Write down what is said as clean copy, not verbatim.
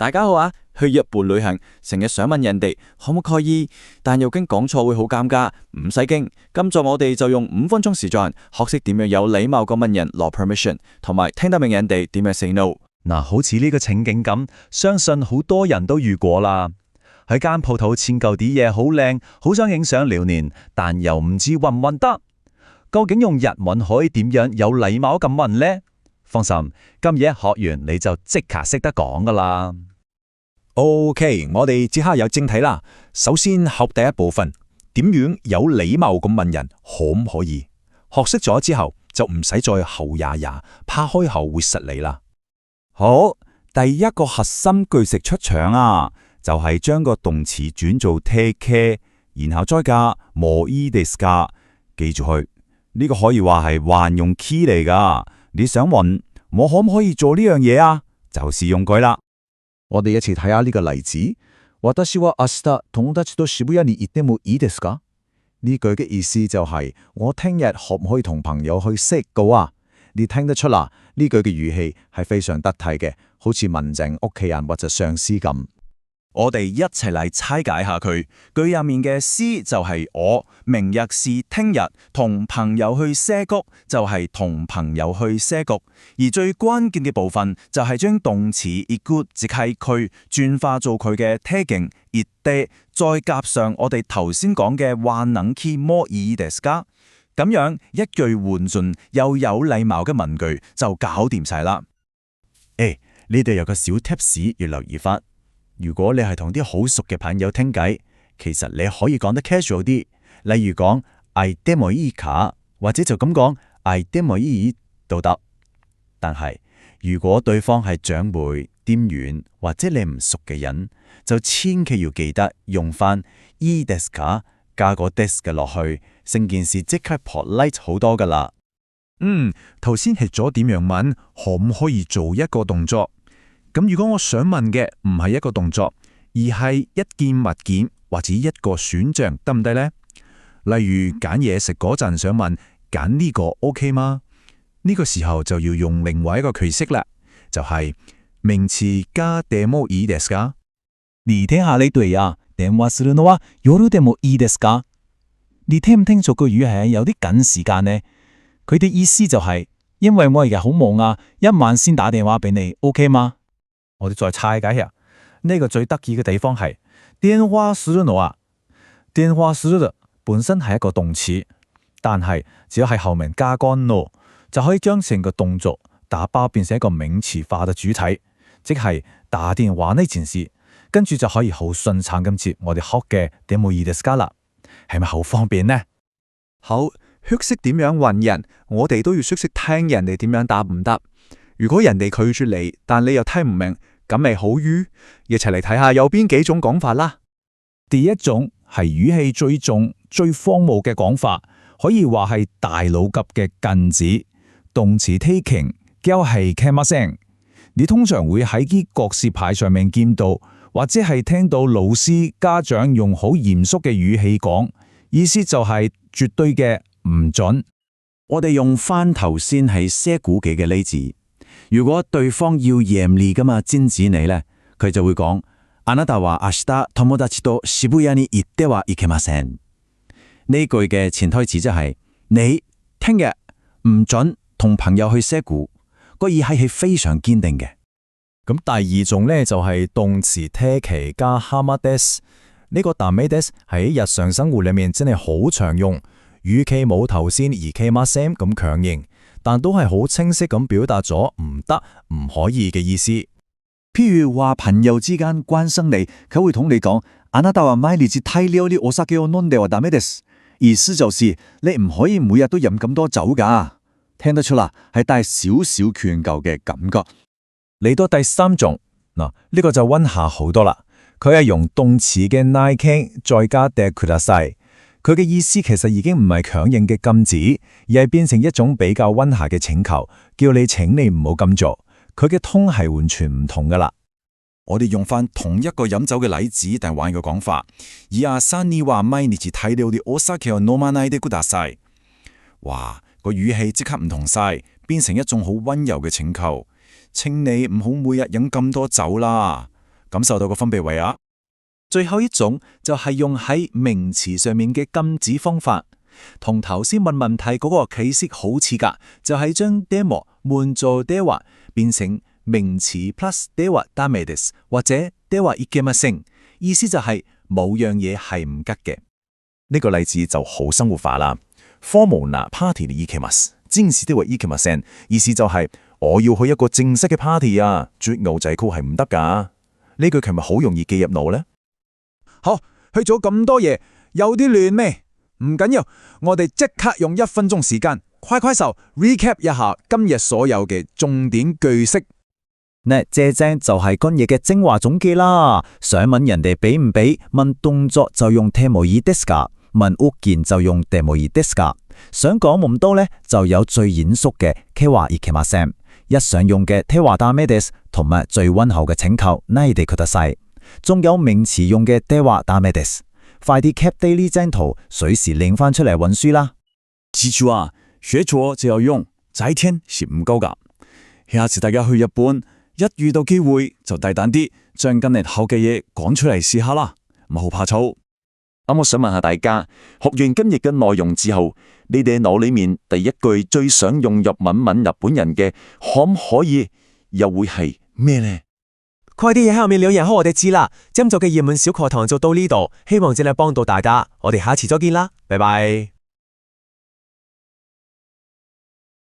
大家好啊！去日本旅行，成日想問人哋可唔可以，但又驚講錯會好尷尬。唔使驚，今集我哋就用5分鐘時間，學識點樣有禮貌咁問人攞 permission， 同埋聽得明人哋點樣 say no。好似呢個情景咁，相信好多人都遇過啦。喺間鋪頭前舊啲嘢好靚，好想影相留念，但又唔知搵唔搵得。究竟用日文可以點樣有禮貌咁問呢？放心，今日一學完你就即刻識得講噶啦。OK， 我哋即刻有正題啦。首先學第一部分，點樣有禮貌咁問人可唔可以？學識咗之後就唔使再後呀呀，怕開口會失禮啦。好，第一個核心句式出場啊，就係將個動詞轉做 take care， 然後再加もいいですか。記住去，呢個可以話係慣用 key 嚟噶。你想問我可唔可以做呢樣嘢啊？就是用佢啦。我哋一齊睇下呢個例子。私は明日友達と渋谷に行ってもいいですか？呢句嘅意思就係我聽日可唔可以同朋友去食個啊？你聽得出啦？呢句嘅語氣係非常得體嘅，好似問靜屋企人或者上司咁。我哋一齊嚟拆解下佢。句入面嘅 C 就係我，明日是聽日，同朋友去畲谷就係同朋友去畲谷。而最關鍵嘅部分就係將動詞行く即係佢轉化做佢嘅聽勁行って，再夾上我哋頭先講嘅話能きもいいですか？咁樣一句緩順又有禮貌嘅文句就搞掂晒啦。呢度有個小 tips 要留意翻。如果你係同啲好熟嘅朋友傾偈，其實你可以講得 casual 啲，例如講行ってもいいか，或者就咁講行ってもいい都得。但係如果對方係長輩、店員或者你唔熟嘅人，就千祈要記得用翻いいですか加個 des 嘅落去，成件事即刻 polite 好多噶啦。頭先係咗點樣問，可唔可以做一個動作？咁如果我想問嘅唔係一個動作，而係一件物件或者一個選項，得唔得呢？例如揀嘢食嗰陣想問揀呢個 OK 嗎？呢個時候就要用另外一個句式啦，就係名詞加でもいいですか？你聽下呢對啊，電話するのは夜でもいいですか？你聽唔聽出個語係有啲緊時間呢？佢嘅意思就係因為我而家好忙啊，一晚先打電話俾你 OK 嗎？我哋再拆解下，呢個最得意嘅地方係電話するの啊，電話する本身係一個動詞，但係只要喺後面加個の，就可以將成個動作打包變成一個名詞化嘅主體，即係打電話呢件事，跟住就可以好順暢咁接我哋學嘅でもいいですか啦，係咪好方便呢？好，學識點樣問人，我哋都要識聽人哋點樣答唔答。如果人哋拒絕你，但你又聽唔明，咁咪好瘀。一齊嚟睇下有邊幾種講法啦。第一種係語氣最重、最荒謬嘅講法，可以話係大腦級嘅近似。動詞 taking 交係 kemasen，你通常會喺啲告示牌上面見到，或者係聽到老師、家長用好嚴肅嘅語氣講，意思就係絕對嘅唔準。我哋用翻頭先係畲谷嘅例子。如果對方要嚴厲咁啊尖指你呢，佢就會講あなたは明日友達と渋谷に行ってはいけません。呢句嘅潛台詞就係你聽日唔准同朋友去畲谷，個語氣係非常堅定嘅。咁第二種呢，就係動詞て其加哈まです。呢個ダメです喺日常生活裏面真係好常用，語氣冇頭先いけません咁強硬，但都係好清晰咁表達咗唔得、唔可以嘅意思。譬如話朋友之間關心你，佢會同你講あなたは毎日大量にお酒を飲んではダメです。意思就是你唔可以每日都飲咁多酒噶。聽得出啦，係帶少少勸告嘅感覺。嚟到第三種，呢個就溫下好多啦。佢係用動詞嘅內傾再加でください。佢嘅意思其實已經唔係強硬嘅禁止，而係變成一種比較溫和嘅請求，叫你請你唔好咁做。佢嘅通係完全唔同噶啦。我哋用翻同一個飲酒嘅例子，但換個講法。而さんには毎日大量にお酒を飲まないでください。哇，個語氣即刻唔同晒，變成一種好溫柔嘅請求。請你唔好每日飲咁多酒啦。感受到個分別位啊。最後一種就係用喺名詞上面嘅禁止方法，同頭先問問題嗰個 case 好似㗎，就係將 demo 換做 dewa 變成名詞 plus dewa damedes 或者 dewa ikemasen，意思就係冇樣嘢係唔得嘅。呢個例子就好生活化啦。formal party 嘅 ikemas，正式的話 ikemasen，意思就係我要去一個正式嘅 party 啊，啜牛仔褲係唔得㗎。呢句係咪好容易記入腦呢？好，去咗咁多嘢，有啲亂咩？唔緊要，我哋即刻用1分鐘時間，快手 recap 一下今日所有嘅重點句式。呢，這正就係今日嘅精華總結啦。想問人哋俾唔俾，問動作就用 temoいいですか，問物件就用 demoいいですか。想講咁多呢，就有最嚴肅嘅 deはいけません，一常用嘅 deはダメです，同埋最溫厚嘅請求ないでください。仲有名詞用嘅deはダメです。快啲 cap 低呢張圖，隨時拎翻出嚟溫書啦。記住啊，學咗就要用，齋聽是唔夠㗎。下次大家去日本，一遇到機會就大膽啲，將今日學嘅嘢講出嚟試下啦，唔好怕醜。咁我想問下大家，學完今日嘅內容之後，你哋腦裏面第一句最想用日文問日本人嘅可唔可以，又會係咩呢？快啲喺下面留言，好我哋知啦。今集嘅熱門小課堂就到呢度，希望真係幫到大家。我哋下次再見啦，拜拜。